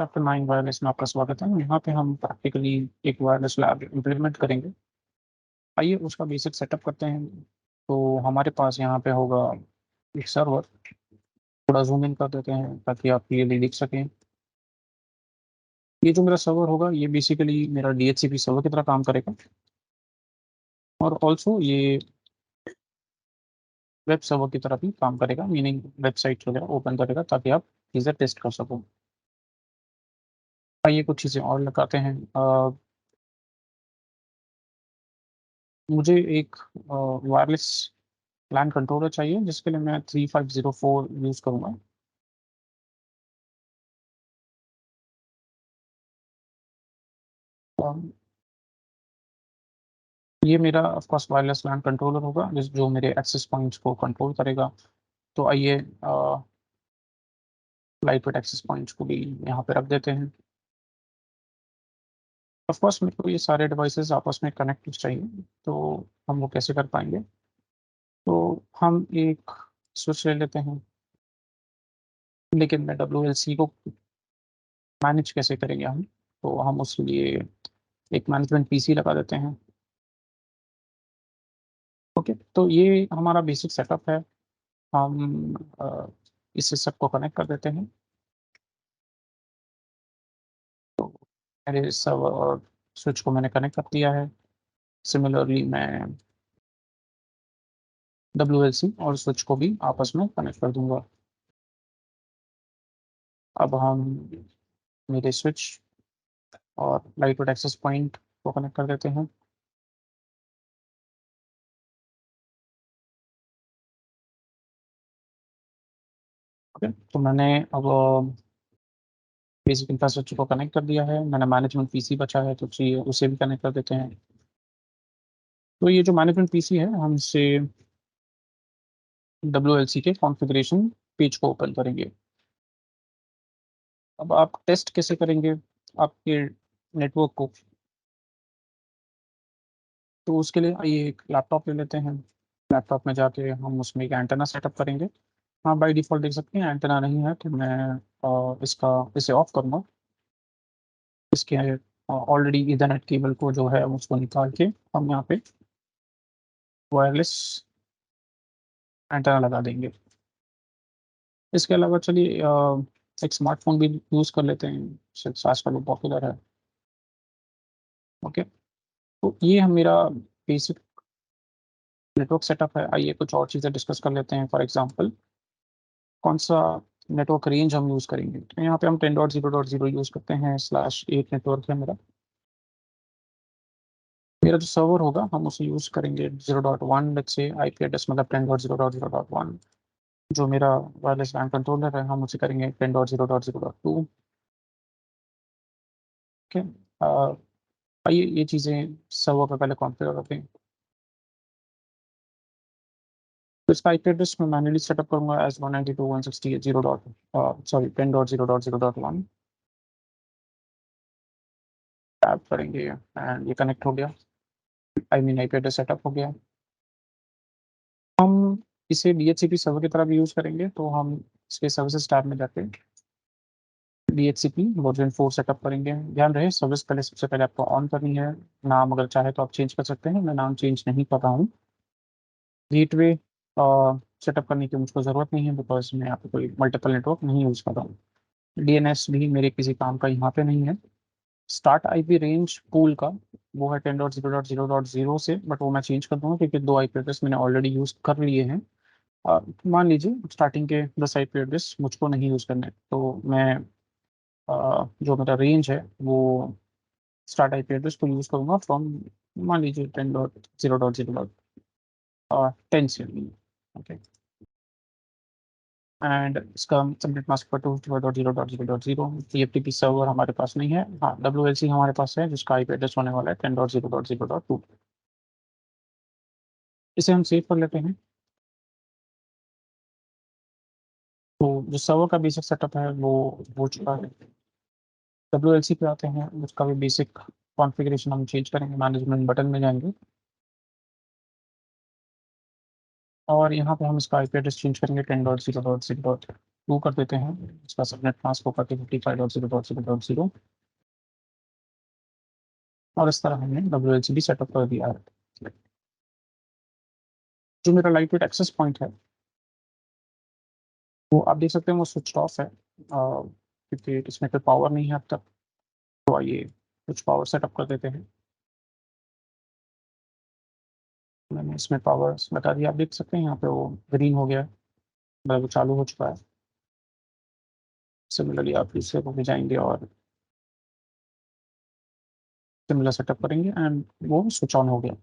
Chapter 9 wireless में आपका स्वागत है। यहाँ पे हम प्रैक्टिकली एक वायरलेस लैब इम्प्लीमेंट करेंगे। आइए उसका बेसिक सेटअप करते हैं। तो हमारे पास यहाँ पे होगा एक सर्वर। थोड़ा जूम इन कर देते हैं ताकि आप क्लियरली देख सकें। ये जो मेरा सर्वर होगा ये बेसिकली मेरा DHCP सर्वर की तरह काम करेगा, और ऑल्सो ये वेब सर्वर की तरह भी काम करेगा, मीनिंग वेबसाइट वगैरह ओपन करेगा ताकि आप चीज़ें टेस्ट कर सको। आइए कुछ चीज़ें और लगाते हैं। मुझे एक वायरलेस प्लान कंट्रोलर चाहिए जिसके लिए मैं 3504 यूज़ करूँगा। ये मेरा of course wireless LAN controller होगा जो मेरे एक्सेस पॉइंट्स को कंट्रोल करेगा। तो आइए लाइट वेट एक्सेस पॉइंट्स को भी यहाँ पे रख देते हैं। ऑफ कोर्स मेरे को ये सारे डिवाइसेस आपस में कनेक्ट चाहिए, तो हम वो कैसे कर पाएंगे? तो हम एक स्विच ले लेते हैं, लेकिन मैं WLC को मैनेज कैसे करेंगे हम? तो हम उसके लिए एक मैनेजमेंट PC लगा देते हैं। ओके, तो ये हमारा बेसिक सेटअप है। हम इस सबको कनेक्ट कर देते हैं। तो मेरे सर्वर और स्विच को मैंने कनेक्ट कर दिया है। सिमिलरली मैं WLC और स्विच को भी आपस में कनेक्ट कर दूंगा। अब हम मेरे स्विच और लाइट वेट एक्सेस पॉइंट को कनेक्ट कर देते हैं। ओके, तो मैंने अब बेसिक इंफ्रास्ट्रक्चर को कनेक्ट कर दिया है। मैंने मैनेजमेंट PC बचा है तो चाहिए उसे भी कनेक्ट कर देते हैं। तो ये जो मैनेजमेंट PC है हम इससे WLC के कॉन्फ़िगरेशन पेज को ओपन करेंगे। अब आप टेस्ट कैसे करेंगे आपके नेटवर्क को? तो उसके लिए आइए एक लैपटॉप ले लेते हैं। लैपटॉप में जाके हम उसमें एक एंटेना सेटअप करेंगे। हाँ, बाय डिफ़ॉल्ट देख सकते हैं एंटेना नहीं है, तो मैं इसे ऑफ करूँगा। इसके ऑलरेडी ईथरनेट केबल को जो है उसको निकाल के हम यहाँ पे वायरलेस एंटेना लगा देंगे। इसके अलावा चलिए एक स्मार्टफ़ोन भी यूज़ कर लेते हैं, शायद आजकल वो पॉपुलर है। ओके, तो ये हम मेरा बेसिक नेटवर्क सेटअप है। आइए कुछ और चीज़ें डिस्कस कर लेते हैं। फॉर एग्जांपल कौन सा नेटवर्क रेंज हम यूज़ करेंगे? तो यहाँ पे हम 10.0.0 यूज़ करते हैं। /8 नेटवर्क है मेरा। मेरा जो सर्वर होगा हम उसे यूज़ करेंगे 0.1, लेट्स से IP एड्रेस मतलब 10.0.0.1। जो मेरा वायरलेस लैन कंट्रोलर है हम उसे करेंगे 10.0.0.2। ओके, आइए ये चीज़ें सर्वर पे पहले कॉन्फ़िगर करते हैं। तो इसका IP एड्रेस मैं मैन्युअली सेटअप करूँगा एज़ 192.168.0 सॉरी 10.0.0.1। टैप करेंगे एंड ये कनेक्ट हो गया। I mean IP address setup हो गया। हम इसे DHCP सर्वर की तरह भी यूज़ करेंगे, तो हम इसके सर्विसेज टैब में जाके DHCP वर्जन 4 सेटअप करेंगे। ध्यान रहे सर्विस पहले सबसे पहले आपको ऑन करनी है। नाम अगर चाहे तो आप चेंज कर सकते हैं, मैं नाम चेंज नहीं कर रहा हूँ। गेटवे सेटअप करने की मुझको ज़रूरत नहीं है बिकॉज़ मैं यहाँ पे कोई मल्टीपल नेटवर्क नहीं यूज़ कर रहा हूँ। DNS भी मेरे किसी काम का यहाँ पे नहीं है। स्टार्ट IP रेंज पूल का वो है 10.0.0.0 से, बट वो मैं चेंज कर दूँगा क्योंकि 2 IP एड्रेस मैंने ऑलरेडी यूज़ कर लिए हैं। मान लीजिए स्टार्टिंग के 10 IP एड्रेस मुझको नहीं यूज़ करने, तो मैं जो मेरा रेंज है वो स्टार्ट IP एड्रेस को यूज़ करूँगा फ्रॉम मान लीजिए 10.0.0.10 से। ओके, एंड इसका सबनेट मास्क पर 2.0.0.0.0 TFTP सर्वर हमारे पास नहीं है। हाँ, WLC हमारे पास है जिसका IP एड्रेस होने वाला है 10.0.0.2। इसे हम सेव कर लेते हैं। तो जो सर्वर का बेसिक सेटअप है वो हो चुका है। WLC पे आते हैं, उसका भी बेसिक कॉन्फ़िगरेशन हम चेंज करेंगे। मैनेजमेंट बटन में जाएँगे और यहाँ पे हम इसका IP एड्रेस चेंज करेंगे 10.0.0.2 2 कर देते हैं, इसका सबनेट मास्क को करके 55.0.0.0 और इस तरह हमने WLCD सेटअप कर दिया है। जो मेरा लाइट वेट एक्सेस पॉइंट है वो आप देख सकते हैं वो स्विच ऑफ है, क्योंकि इसमें कोई पावर नहीं है अब तक। तो आइए कुछ पावर सेटअप कर देते हैं। मैंने इसमें पावर बता दिया, आप देख सकते हैं यहाँ पे वो ग्रीन हो गया, मतलब वो चालू हो चुका है। सिमिलरली आप दूसरे को भी जाएंगे और सिमिलर सेटअप करेंगे एंड वो स्विच ऑन हो गया।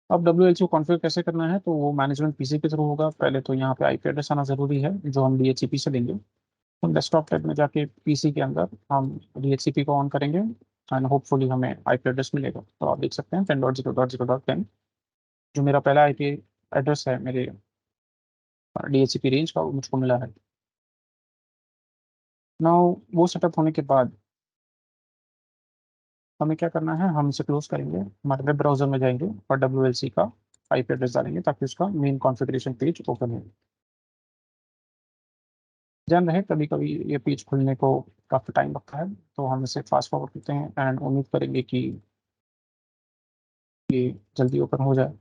अब WLC को कॉन्फ़िगर कैसे करना है, तो वो मैनेजमेंट पीसी के थ्रू होगा। पहले तो यहाँ पे आईपी एड्रेस आना जरूरी है जो हम DHCP से देंगे। हम डेस्कटॉप टैब में जाके पीसी के अंदर हम DHCP को ऑन करेंगे एंड होपफुली हमें आईपी एड्रेस मिलेगा। तो आप देख सकते हैं 10.0.0.10 जो मेरा पहला आईपी एड्रेस है मेरे DHCP रेंज का, वो मुझको मिला है। नाउ वो सेटअप होने के बाद हमें क्या करना है, हम इसे क्लोज करेंगे, हमारे वेब ब्राउजर में जाएंगे और WLC का आईपी एड्रेस डालेंगे ताकि उसका मेन कॉन्फ़िगरेशन पेज ओपन हो। ध्यान रहे कभी कभी ये पेज खुलने को काफ़ी टाइम लगता है, तो हम इसे फास्ट फॉरवर्ड करते हैं एंड उम्मीद करेंगे कि ये जल्दी ओपन हो जाए।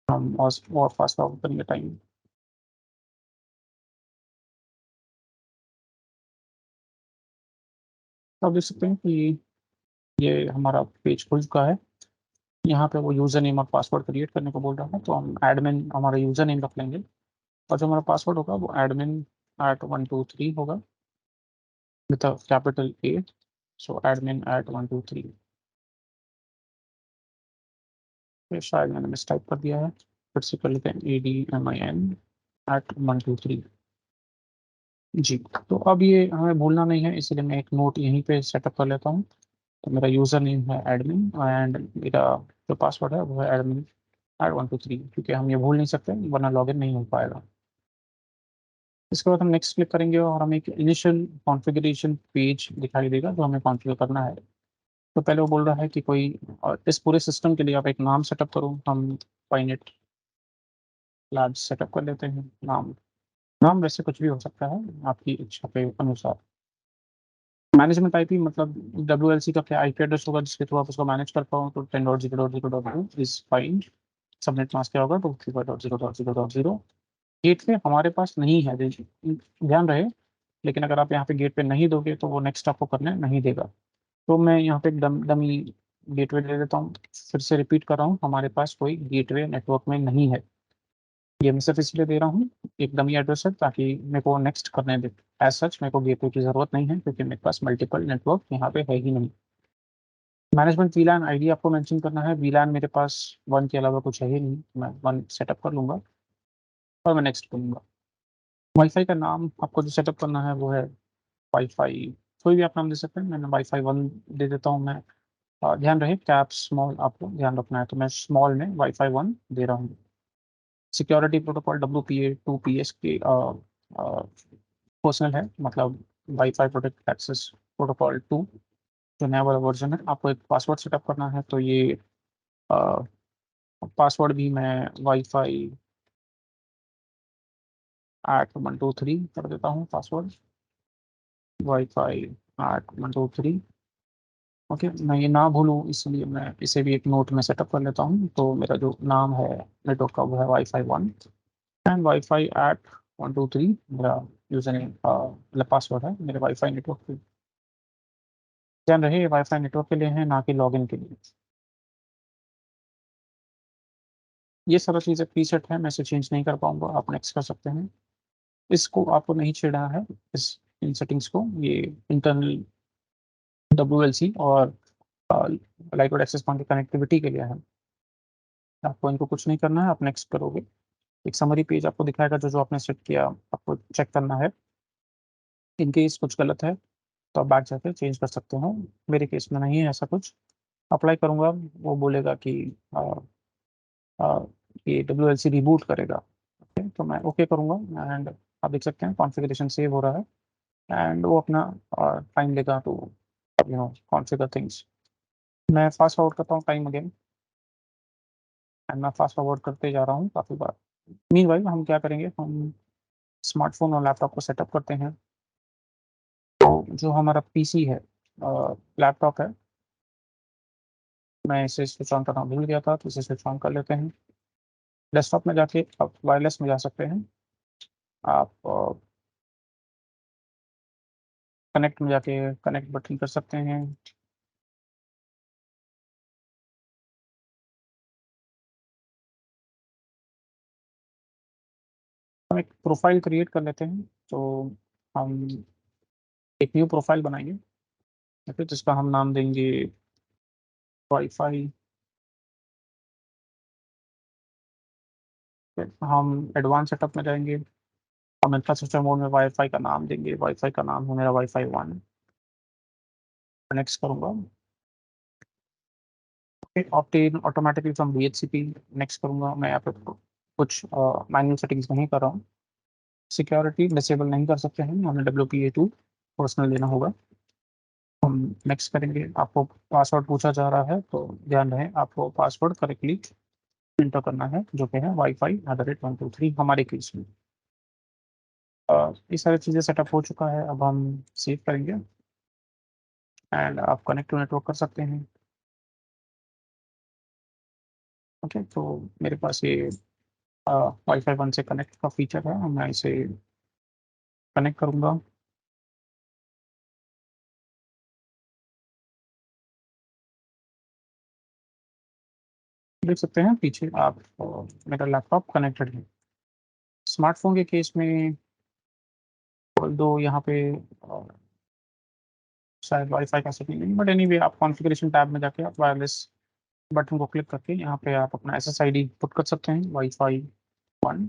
हम और फास्ट फॉरवर्ड करेंगे टाइम। तो आप देख सकते हैं कि ये हमारा पेज खुल चुका है। यहाँ पे वो यूज़र नेम और पासवर्ड क्रिएट करने को बोल रहा है, तो हम एडमिन हमारा यूज़र नेम रख लेंगे और जो हमारा पासवर्ड होगा वो admin@123 होगा with capital A। So admin@123। फिर शायद मैंने मिस टाइप कर दिया है, फिर से कर लेते हैं ADMIN@123। जी, तो अब ये हमें भूलना नहीं है, इसलिए मैं एक नोट यहीं पे सेटअप कर लेता हूँ। तो मेरा यूज़र नेम है एडमिन एंड मेरा जो पासवर्ड है वो है admin@123, क्योंकि हम ये भूल नहीं सकते वरना लॉगिन नहीं हो पाएगा। इसके बाद हम नेक्स्ट क्लिक करेंगे और हमें एक इनिशियल कॉन्फ़िगरेशन पेज दिखाई देगा जो हमें कॉन्फ़िगर करना है। तो पहले वो बोल रहा है कि कोई इस पूरे सिस्टम के लिए आप एक नाम सेटअप करो। हम पाइनेट लैब सेटअप कर लेते हैं। नाम नाम वैसे कुछ भी हो सकता है आपकी इच्छा के अनुसार। मैनेजमेंट आईपी मतलब WLC का क्या आईपी एड्रेस होगा जिसके थ्रू आप उसको मैनेज कर पाओ, तो 10.0.0.2 इज फाइन। सबनेट मास्क क्या होगा, 235.0.0.0। गेटवे हमारे पास नहीं है, ध्यान रहे। लेकिन अगर आप यहाँ पे गेट पे नहीं दोगे तो वो नेक्स्ट आपको करने नहीं देगा। तो मैं यहाँ पे डमी गेटवे दे देता हूँ। फिर से रिपीट कर रहा हूँ, हमारे पास कोई गेटवे नेटवर्क में नहीं है। ये मैं सिर्फ इसलिए दे रहा हूँ, एक डमी एड्रेस है ताकि मेरे को नेक्स्ट करने दे। एज सच मेरे को गेटवे की जरूरत नहीं है क्योंकि मेरे पास मल्टीपल नेटवर्क यहाँ पे है ही नहीं। मैनेजमेंट वीलान आईडी आपको मेंशन करना है। वीलान मेरे पास 1 के अलावा कुछ है ही नहीं, मैं 1 सेटअप कर लूंगा और मैं नेक्स्ट करूंगा। वाईफाई का नाम आपको जो सेटअप करना है वो है वाईफाई, कोई भी आप नाम दे सकते हैं। मैंने वाईफाई 1 दे देता हूँ मैं। ध्यान रहे कैप स्मॉल आपको ध्यान रखना है, तो मैं स्मॉल में वाईफाई 1 दे रहा हूँ। सिक्योरिटी प्रोटोकॉल WPA2 के पर्सनल है, मतलब वाईफाई प्रोटेक्ट एक्सेस प्रोटोकॉल 2 जो नया वाला वर्जन है। आपको एक पासवर्ड सेटअप करना है, तो ये पासवर्ड भी मैं Wi-Fi@123 कर देता हूँ पासवर्ड। Wi-Fi@123। ओके, मैं ये ना भूलूँ इसलिए मैं इसे भी एक नोट में सेटअप कर लेता हूँ। तो मेरा जो नाम है नेटवर्क का वो है Wi-Fi 1 एंड Wi-Fi@123 मेरा यूजर नेम मतलब पासवर्ड है मेरे वाईफाई नेटवर्क पे। ध्यान रहे ये वाईफाई नेटवर्क के लिए है ना कि लॉगिन के लिए। ये सारा चीज़ें प्रीसेट है, मैं इसे चेंज नहीं कर पाऊंगा, आप नेक्स्ट कर सकते हैं। इसको आपको नहीं छेड़ना है, इस इन सेटिंग्स को। ये इंटरनल WLC और लाइट एक्सेस पॉइंट की कनेक्टिविटी के लिए है। आपको इनको कुछ नहीं करना है, आप नेक्स्ट करोगे। एक समरी पेज आपको दिखाएगा जो जो आपने सेट किया, आपको चेक करना है। इन केस कुछ गलत है तो आप बैक जाकर चेंज कर सकते हो। मेरे केस में नहीं है ऐसा कुछ। अप्लाई करूंगा, वो बोलेगा कि आ, आ, ये WLC रिबूट करेगा। ओके, तो मैं ओके करूंगा एंड आप देख सकते हैं कॉन्फ़िगरेशन सेव हो रहा है एंड वो अपना टाइम लेगा तो कॉन्फ़िगर थिंग्स। मैं फास्ट फॉरवर्ड करता हूँ टाइम अगेन। एंड मैं फास्ट फॉरवर्ड करते जा रहा हूँ काफ़ी बार। मीनवाइल हम क्या करेंगे, हम स्मार्टफोन और लैपटॉप को सेटअप करते हैं। तो जो हमारा पीसी है, लैपटॉप है, मैं इसे स्विच ऑन करना भूल गया था, तो इसे स्विच ऑन कर लेते हैं। डेस्कटॉप में जाके आप वायरलेस में जा सकते हैं। आप कनेक्ट में जाके कनेक्ट बटन कर सकते हैं। हम एक प्रोफाइल क्रिएट कर लेते हैं। तो हम एक न्यू प्रोफाइल बनाएंगे, ओके, जिसका हम नाम देंगे वाईफाई। हम एडवांस सेटअप में जाएंगे। हम इंफ्रास्ट्रक्चर मोड में वाईफाई का नाम देंगे, वाईफाई का नाम है मेरा वाईफाई 1। नेक्स्ट करूंगा। Obtain automatically from DHCP। Next करूंगा। मैं यहाँ पे कुछ मैनुअल सेटिंग्स नहीं कर रहा हूँ। सिक्योरिटी डिसेबल नहीं कर सकते हैं, हमें WPA2 पर्सनल देना होगा। हम नेक्स्ट करेंगे। आपको पासवर्ड पूछा जा रहा है, तो ध्यान रहे आपको पासवर्ड करेक्टली एंटर करना है, जो कि है वाईफाई@123 हमारे केस में। ये सारी चीज़ें सेटअप हो चुका है। अब हम सेव करेंगे एंड आप कनेक्ट टू नेटवर्क कर सकते हैं। ओके, तो मेरे पास ये वाईफाई 1 से कनेक्ट का फीचर है, मैं इसे कनेक्ट करूंगा। देख सकते हैं पीछे आप, मेरा लैपटॉप कनेक्टेड है। स्मार्टफोन के केस में दो यहाँ पे शायद वाईफाई का सेटिंग नहीं, बट एनीवे आप कॉन्फ़िगरेशन टैब में जाके आप वायरलेस बटन को क्लिक करके यहाँ पे आप अपना SSID पुट कर सकते हैं, वाईफाई 1।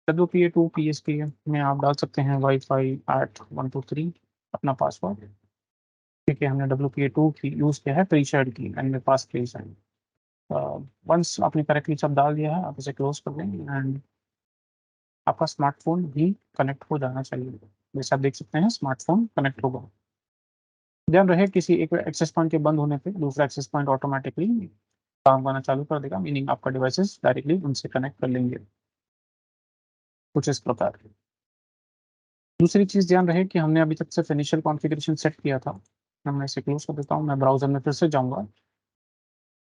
WPA2 PSK में आप डाल सकते हैं वाईफाई@123 अपना पासवर्ड, क्योंकि हमने WPA2 की यूज़ किया है प्री शेयर्ड की, एंड मेरे पास प्लीज है। वंस आपने करेक्टली सब डाल दिया है, आप इसे क्लोज कर दें एंड आपका स्मार्टफोन भी कनेक्ट हो जाना चाहिए। जैसे आप देख सकते हैं स्मार्टफोन कनेक्ट होगा। ध्यान रहे किसी एक एक्सेस पॉइंट के बंद होने पे दूसरा एक्सेस पॉइंट ऑटोमेटिकली काम करना चालू कर देगा, मीनिंग आपका डिवाइसेस डायरेक्टली उनसे कनेक्ट कर लेंगे, कुछ इस प्रकार। दूसरी चीज ध्यान रहे कि हमने अभी तक सिर्फ इनिशियल कॉन्फ़िगरेशन सेट किया था। मैं इसे क्लोज कर देता हूँ, मैं ब्राउजर में फिर से जाऊंगा।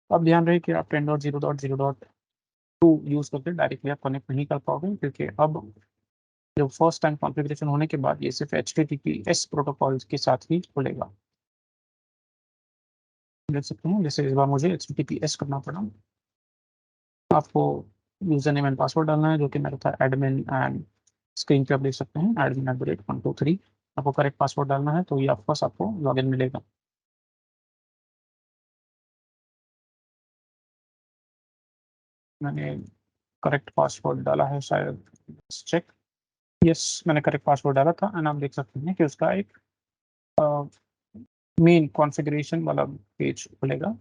अब ध्यान रहे कि आप 10.0.0.2 यूज करके डायरेक्टली आप कनेक्ट नहीं कर पाओगे, क्योंकि अब जो फर्स्ट टाइम कॉन्फ़िगरेशन होने के बाद ये सिर्फ HTTPS प्रोटोकॉल के साथ ही खुलेगा। देख सकते हैं जैसे इस बार मुझे HTTPS करना पड़ा। आपको यूजर नेम एंड पासवर्ड डालना है, जो कि मेरा था एडमिन, एंड स्क्रीन पे आप देख सकते हैं admin@123। आपको करेक्ट पासवर्ड डालना है, तो ये ऑफकोर्स आपको लॉगिन मिलेगा। मैंने करेक्ट पासवर्ड डाला है शायद, चेक। यस, मैंने करेक्ट पासवर्ड डाला था एंड आप देख सकते हैं कि उसका एक मेन कॉन्फ़िगरेशन वाला पेज खुलेगा।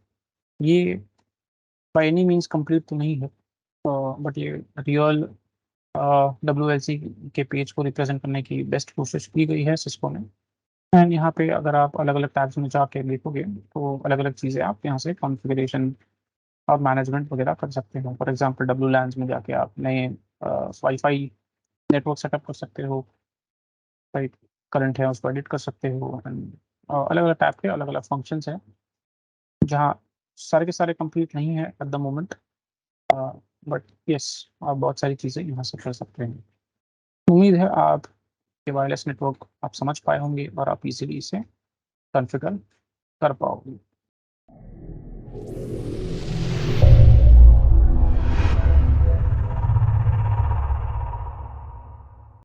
ये बाय एनी मींस कंप्लीट तो नहीं है, बट ये रियल WLC के पेज को रिप्रेजेंट करने की बेस्ट कोशिश की गई है सिस्को ने। एंड यहाँ पे अगर आप अलग अलग टैब्स में जाके देखोगे, तो अलग अलग चीज़ें आप यहाँ से कॉन्फ़िगरेशन और मैनेजमेंट वगैरह कर सकते हो। फॉर एग्जांपल WLANs में जाके आप नए वाईफाई नेटवर्क सेटअप कर सकते हो, भाई करंट है उसको एडिट कर सकते हो। एंड अलग अलग टैब के अलग अलग फंक्शंस हैं, जहाँ सारे के सारे कंप्लीट नहीं है at the moment, but yes आप बहुत सारी चीज़ें यहाँ से कर सकते हैं। उम्मीद है आप ये वायरलेस नेटवर्क आप समझ पाए होंगे और आप इजीली इसे कॉन्फ़िगर कर पाओगे।